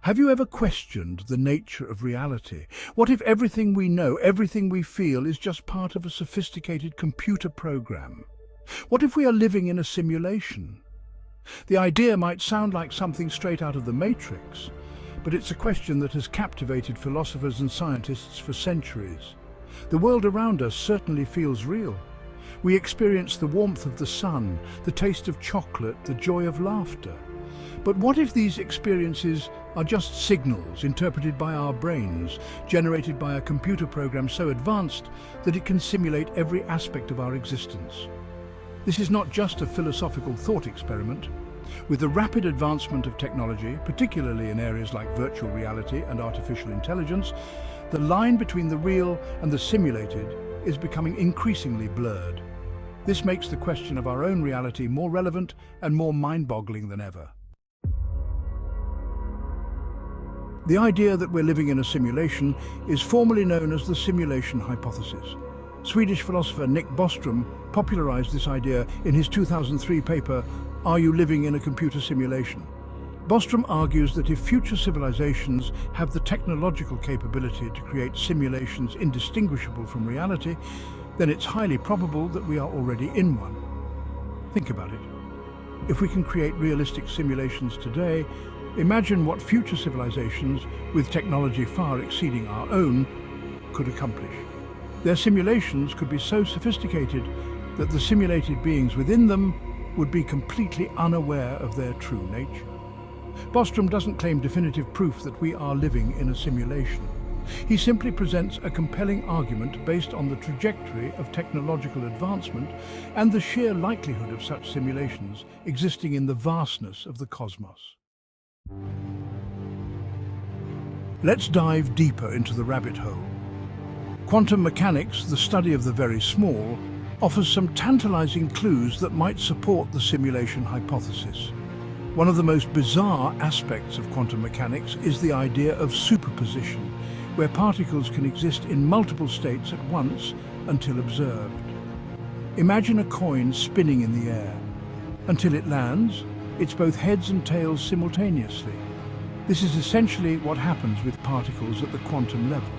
Have you ever questioned the nature of reality? What if everything we know, everything we feel, is just part of a sophisticated computer program? What if we are living in a simulation? The idea might sound like something straight out of the Matrix, but it's a question that has captivated philosophers and scientists for centuries. The world around us certainly feels real. We experience the warmth of the sun, the taste of chocolate, the joy of laughter. But what if these experiences are just signals interpreted by our brains, generated by a computer program so advanced that it can simulate every aspect of our existence? This is not just a philosophical thought experiment. With the rapid advancement of technology, particularly in areas like virtual reality and artificial intelligence, the line between the real and the simulated is becoming increasingly blurred. This makes the question of our own reality more relevant and more mind-boggling than ever. The idea that we're living in a simulation is formally known as the simulation hypothesis. Swedish philosopher Bostrom popularized this idea in his 2003 paper, Are You Living in a Computer Simulation? Bostrom argues that if future civilizations have the technological capability to create simulations indistinguishable from reality, then it's highly probable that we are already in one. Think about it. If we can create realistic simulations today, imagine what future civilizations, with technology far exceeding our own, could accomplish. Their simulations could be so sophisticated that the simulated beings within them would be completely unaware of their true nature. Bostrom doesn't claim definitive proof that we are living in a simulation. He simply presents a compelling argument based on the trajectory of technological advancement and the sheer likelihood of such simulations existing in the vastness of the cosmos. Let's dive deeper into the rabbit hole. Quantum mechanics, the study of the very small, offers some tantalizing clues that might support the simulation hypothesis. One of the most bizarre aspects of quantum mechanics is the idea of superposition, where particles can exist in multiple states at once until observed. Imagine a coin spinning in the air. Until it lands, it's both heads and tails simultaneously. This is essentially what happens with particles at the quantum level.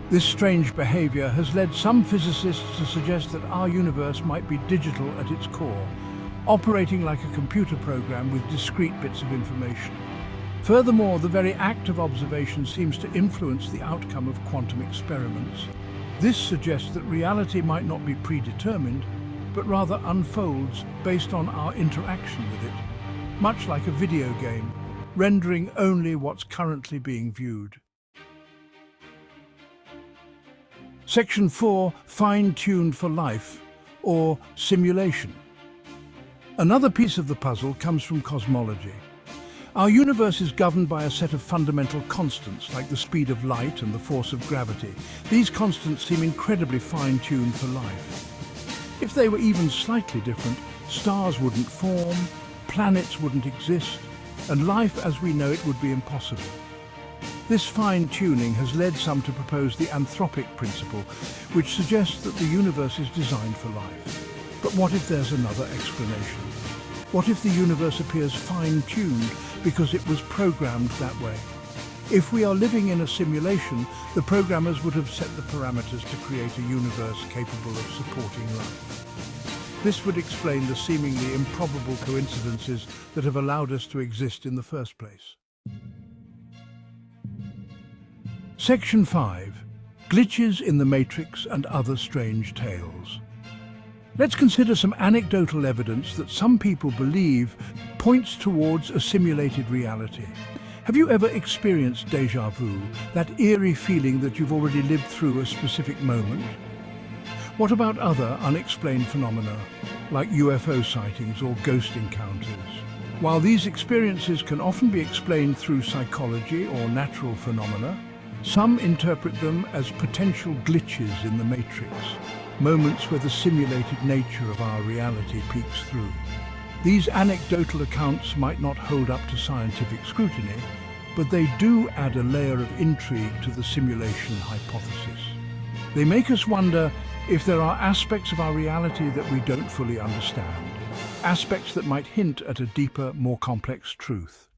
This strange behavior has led some physicists to suggest that our universe might be digital at its core, operating like a computer program with discrete bits of information. Furthermore, the very act of observation seems to influence the outcome of quantum experiments. This suggests that reality might not be predetermined, but rather unfolds based on our interaction with it, much like a video game, rendering only what's currently being viewed. Section 4, Fine-tuned for life, or simulation. Another piece of the puzzle comes from cosmology. Our universe is governed by a set of fundamental constants, like the speed of light and the force of gravity. These constants seem incredibly fine-tuned for life. If they were even slightly different, stars wouldn't form, planets wouldn't exist, and life as we know it would be impossible. This fine-tuning has led some to propose the anthropic principle, which suggests that the universe is designed for life. But what if there's another explanation? What if the universe appears fine-tuned because it was programmed that way? If we are living in a simulation, the programmers would have set the parameters to create a universe capable of supporting life. This would explain the seemingly improbable coincidences that have allowed us to exist in the first place. Section 5. Glitches in the Matrix and Other Strange Tales. Let's consider some anecdotal evidence that some people believe points towards a simulated reality. Have you ever experienced déjà vu, that eerie feeling that you've already lived through a specific moment? What about other unexplained phenomena, like UFO sightings or ghost encounters? While these experiences can often be explained through psychology or natural phenomena, some interpret them as potential glitches in the Matrix, moments where the simulated nature of our reality peeks through. These anecdotal accounts might not hold up to scientific scrutiny, but they do add a layer of intrigue to the simulation hypothesis. They make us wonder if there are aspects of our reality that we don't fully understand, aspects that might hint at a deeper, more complex truth.